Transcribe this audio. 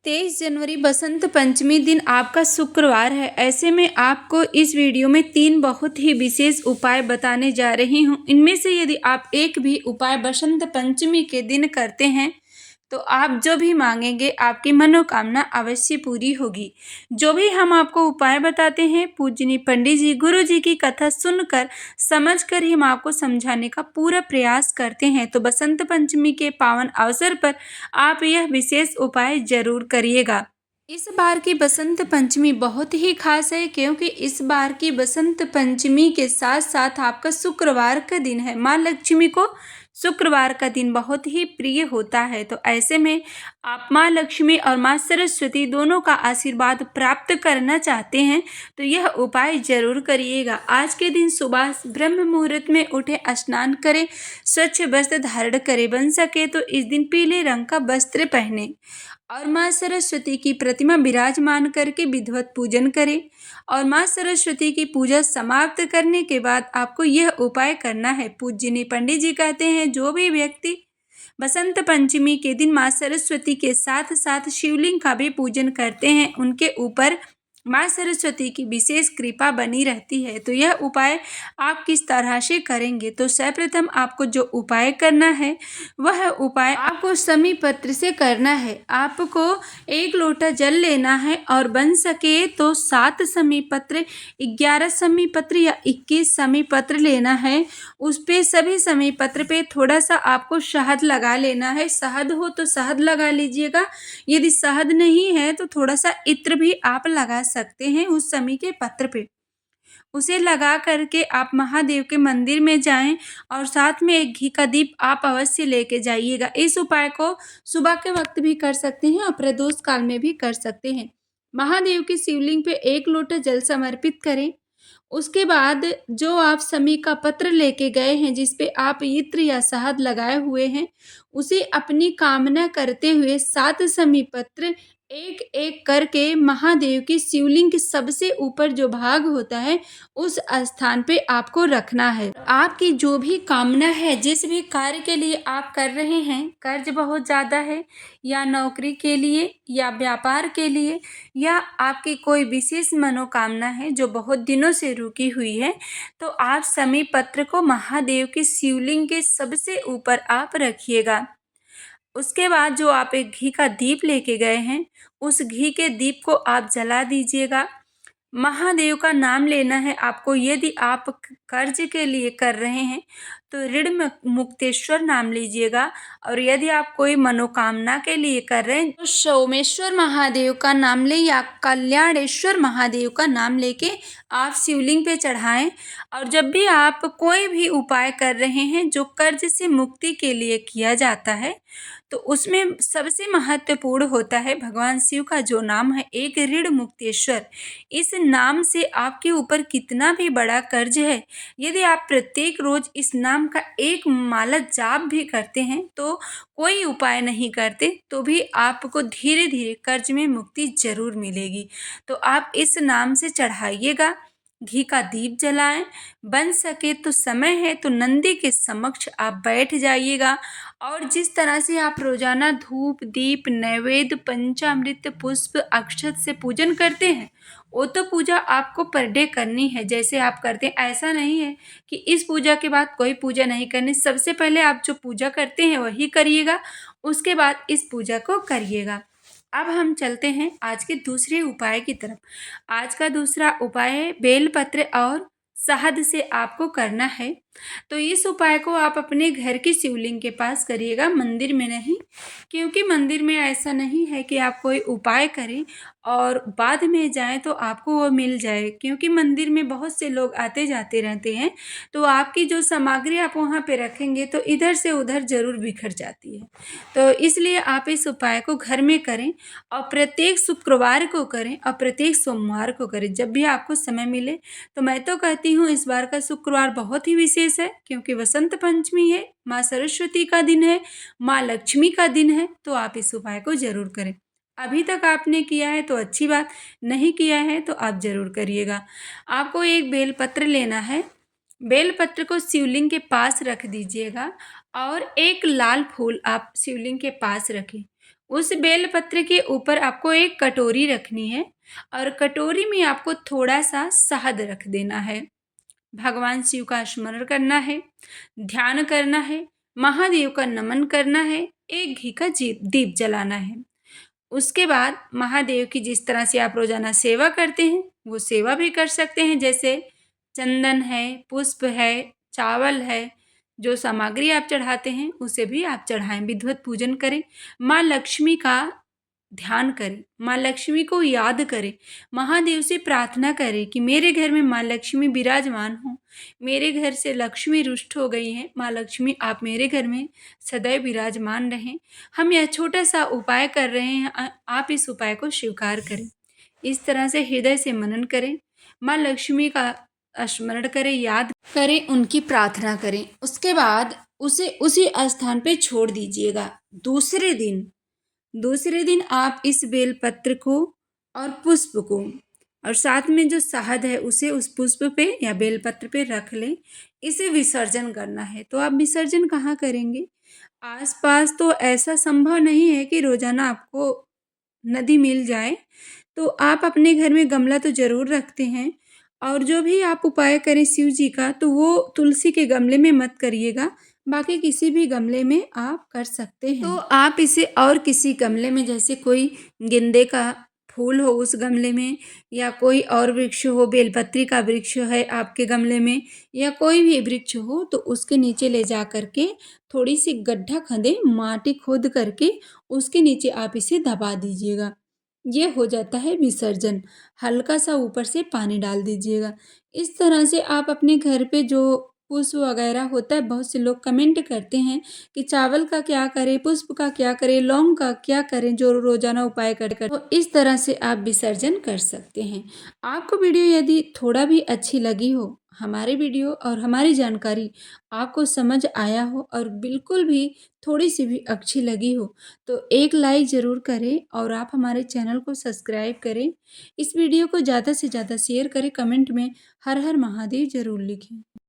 23 जनवरी बसंत पंचमी दिन आपका शुक्रवार है। ऐसे में आपको इस वीडियो में 3 बहुत ही विशेष उपाय बताने जा रही हूँ। इनमें से यदि आप एक भी उपाय बसंत पंचमी के दिन करते हैं तो आप जो भी मांगेंगे आपकी मनोकामना अवश्य पूरी होगी। जो भी हम आपको उपाय बताते हैं पूजनीय पंडित जी गुरु जी की कथा सुनकर समझकर ही हम आपको समझाने का पूरा प्रयास करते हैं। तो बसंत पंचमी के पावन अवसर पर आप यह विशेष उपाय जरूर करिएगा। इस बार की बसंत पंचमी बहुत ही खास है क्योंकि इस बार की बसंत पंचमी के साथ साथ आपका शुक्रवार का दिन है। माँ लक्ष्मी को शुक्रवार का दिन बहुत ही प्रिय होता है। तो ऐसे में आप माँ लक्ष्मी और माँ सरस्वती दोनों का आशीर्वाद प्राप्त करना चाहते हैं तो यह उपाय जरूर करिएगा। आज के दिन सुबह ब्रह्म मुहूर्त में उठे, स्नान करें, स्वच्छ वस्त्र धारण करें, बन सके तो इस दिन पीले रंग का वस्त्र पहने और माँ सरस्वती की प्रतिमा विराजमान करके विधिवत पूजन करें। और माँ सरस्वती की पूजा समाप्त करने के बाद आपको यह उपाय करना है। पूज्यनीय पंडित जी कहते हैं जो भी व्यक्ति बसंत पंचमी के दिन माँ सरस्वती के साथ साथ शिवलिंग का भी पूजन करते हैं उनके ऊपर माँ सरस्वती की विशेष कृपा बनी रहती है। तो यह उपाय आप किस तरह से करेंगे तो सर्वप्रथम आपको जो उपाय करना है वह उपाय आपको समी पत्र से करना है। आपको 1 लोटा जल लेना है और बन सके तो 7 समी पत्र, 11 समी पत्र या 21 समी पत्र लेना है। उस पे सभी समी पत्र पे थोड़ा सा आपको शहद लगा लेना है। शहद हो तो शहद लगा लीजिएगा, यदि शहद नहीं है तो थोड़ा सा इत्र भी आप लगा सकते हैं उस समी के पत्र पे। उसे लगा करके आप महादेव के मंदिर में जाएं और साथ में एक घी का दीप आप अवश्य लेके जाइएगा। इस उपाय को सुबह के वक्त भी कर सकते हैं और प्रदोष काल में भी कर सकते हैं। महादेव की शिवलिंग पे 1 लोटा जल समर्पित करें। उसके बाद जो आप समी का पत्र लेके गए हैं जिस पे आप इत्र या शहद लगाए हुए हैं उसे अपनी कामना करते हुए 7 समी पत्र एक एक करके महादेव की शिवलिंग के सबसे ऊपर जो भाग होता है उस स्थान पे आपको रखना है। आपकी जो भी कामना है, जिस भी कार्य के लिए आप कर रहे हैं, कर्ज बहुत ज़्यादा है या नौकरी के लिए या व्यापार के लिए या आपकी कोई विशेष मनोकामना है जो बहुत दिनों से रुकी हुई है, तो आप समी पत्र को महादेव की शिवलिंग के सबसे ऊपर आप रखिएगा। उसके बाद जो आप एक घी का दीप लेके गए हैं उस घी के दीप को आप जला दीजिएगा। महादेव का नाम लेना है आपको। यदि आप कर्ज के लिए कर रहे हैं तो ऋण मुक्तेश्वर नाम लीजिएगा और यदि आप कोई मनोकामना के लिए कर रहे हैं तो सोमेश्वर महादेव का नाम ले या कल्याणेश्वर महादेव का नाम लेके आप शिवलिंग पे चढ़ाएं। और जब भी आप कोई भी उपाय कर रहे हैं जो कर्ज से मुक्ति के लिए किया जाता है तो उसमें सबसे महत्वपूर्ण होता है भगवान शिव का जो नाम है एक ऋण मुक्तेश्वर। इस नाम से आपके ऊपर कितना भी बड़ा कर्ज है, यदि आप प्रत्येक रोज इस नाम का एक माला जाप भी करते हैं तो कोई उपाय नहीं करते तो भी आपको धीरे धीरे कर्ज में मुक्ति जरूर मिलेगी। तो आप इस नाम से चढ़ाइएगा, घी का दीप जलाएं, बन सके तो समय है तो नंदी के समक्ष आप बैठ जाइएगा। और जिस तरह से आप रोजाना धूप दीप नैवेद्य पंचामृत पुष्प अक्षत से पूजन करते हैं वो तो पूजा आपको पर डे करनी है जैसे आप करते हैं। ऐसा नहीं है कि इस पूजा के बाद कोई पूजा नहीं करनी। सबसे पहले आप जो पूजा करते हैं वही करिएगा, उसके बाद इस पूजा को करिएगा। अब हम चलते हैं आज के दूसरे उपाय की तरफ। आज का दूसरा उपाय है बेलपत्र और शहद से आपको करना है। तो इस उपाय को आप अपने घर की शिवलिंग के पास करिएगा, मंदिर में नहीं, क्योंकि मंदिर में ऐसा नहीं है कि आप कोई उपाय करें और बाद में जाएं तो आपको वो मिल जाए, क्योंकि मंदिर में बहुत से लोग आते जाते रहते हैं तो आपकी जो सामग्री आप वहाँ पे रखेंगे तो इधर से उधर ज़रूर बिखर जाती है। तो इसलिए आप इस उपाय को घर में करें और प्रत्येक शुक्रवार को करें और प्रत्येक सोमवार को करें जब भी आपको समय मिले। तो मैं तो कहती हूँ इस बार का शुक्रवार बहुत ही विशेष है क्योंकि वसंत पंचमी है, माँ सरस्वती का दिन है, माँ लक्ष्मी का दिन है। तो आप इस उपाय को जरूर करें। अभी तक आपने किया है तो अच्छी बात, नहीं किया है तो आप जरूर करिएगा। आपको एक बेलपत्र लेना है, बेलपत्र को शिवलिंग के पास रख दीजिएगा और एक लाल फूल आप शिवलिंग के पास रखें। उस बेलपत्र के ऊपर आपको एक कटोरी रखनी है और कटोरी में आपको थोड़ा सा शहद रख देना है। भगवान शिव का स्मरण करना है, ध्यान करना है, महादेव का नमन करना है, एक घी का दीप जलाना है। उसके बाद महादेव की जिस तरह से आप रोजाना सेवा करते हैं वो सेवा भी कर सकते हैं, जैसे चंदन है, पुष्प है, चावल है, जो सामग्री आप चढ़ाते हैं उसे भी आप चढ़ाएं, विधिवत पूजन करें, माँ लक्ष्मी का ध्यान करें, माँ लक्ष्मी को याद करें, महादेव से प्रार्थना करें कि मेरे घर में माँ लक्ष्मी विराजमान हो, मेरे घर से लक्ष्मी रुष्ट हो गई हैं, माँ लक्ष्मी आप मेरे घर में सदैव विराजमान रहें। हम यह छोटा सा उपाय कर रहे हैं, आप इस उपाय को स्वीकार करें। इस तरह से हृदय से मनन करें, माँ लक्ष्मी का स्मरण करें, याद करें, उनकी प्रार्थना करें। उसके बाद उसे उसी स्थान पे छोड़ दीजिएगा। दूसरे दिन आप इस बेलपत्र को और पुष्प को और साथ में जो शहद है उसे उस पुष्प पे या बेलपत्र पे रख लें। इसे विसर्जन करना है। तो आप विसर्जन कहाँ करेंगे? आसपास तो ऐसा संभव नहीं है कि रोजाना आपको नदी मिल जाए, तो आप अपने घर में गमला तो ज़रूर रखते हैं और जो भी आप उपाय करें शिव जी का, तो वो तुलसी के गमले में मत करिएगा, बाकी किसी भी गमले में आप कर सकते हैं। तो आप इसे और किसी गमले में, जैसे कोई गेंदे का फूल हो उस गमले में, या कोई और वृक्ष हो, बेलपत्री का वृक्ष है आपके गमले में, या कोई भी वृक्ष हो, तो उसके नीचे ले जा करके थोड़ी सी गड्ढा खंदे, माटी खोद करके उसके नीचे आप इसे दबा दीजिएगा। ये हो जाता है विसर्जन। हल्का सा ऊपर से पानी डाल दीजिएगा। इस तरह से आप अपने घर पे जो पुष्प वगैरह होता है, बहुत से लोग कमेंट करते हैं कि चावल का क्या करें, पुष्प का क्या करें, लौंग का क्या करें, जो रोजाना उपाय कर तो इस तरह से आप विसर्जन कर सकते हैं। आपको वीडियो यदि थोड़ा भी अच्छी लगी हो, हमारे वीडियो और हमारी जानकारी आपको समझ आया हो और बिल्कुल भी थोड़ी सी भी अच्छी लगी हो, तो एक लाइक ज़रूर करें और आप हमारे चैनल को सब्सक्राइब करें। इस वीडियो को ज़्यादा से ज़्यादा शेयर करें, कमेंट में हर हर महादेव ज़रूर लिखें।